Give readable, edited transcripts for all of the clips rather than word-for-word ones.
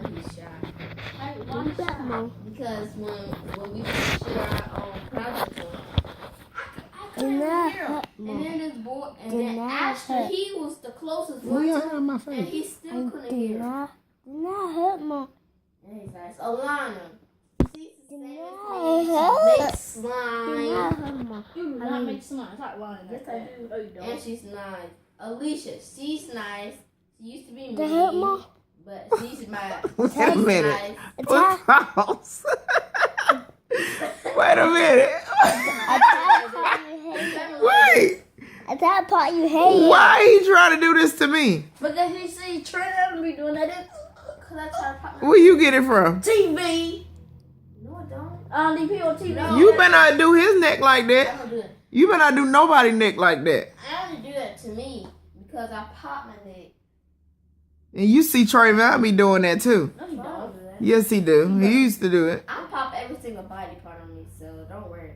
know he's shy. Hey, why is that? Because when we share our own projects, I Did couldn't not hear him. hurt And me. then this boy, and Did then not Ashton, hurt. he was the closest What one you to hurt him, my and face? he still I couldn't did hear. not hurt me. And he's like, Alana, she's the Did same not as me. hurt. She makes Did slime. not hurt me. You do not make slime. It's like lying. Yes, I do. No, you don't. And she's nice. Alicia, she's nice. She used to be Did hurt me. mean, but she's my. Wait a she's minute. nice. What's wrong? Wait a minute. Wait. At that part you hate. Why are you trying to do this to me? Because he see Trent be doing that. Cause I try to pop my Where you get it from? TV. No, I don't. DP on TV. No. You better not do his neck like I that. don't do it. You better not do nobody neck like that. I only do that to me because I pop my neck. And you see Trey Val be doing that too. No, you I don't. don't do that. Yes, he do. He used to do it. I pop every single body part on me, so don't worry.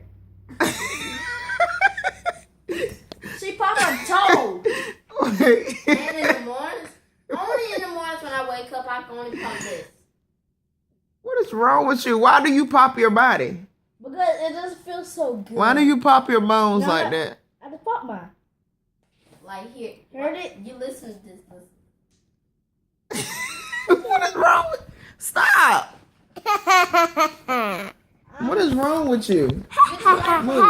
She pop her toe. And in the mornings, only in the mornings when I wake up, I can only pop this. What is wrong with you? Why do you pop your body? Because it just feels so good. Why do you pop your bones No. like that? I just pop mine. Like here, Heard it? You listen to this. What is wrong with Stop! What is wrong with you? Listen. Move.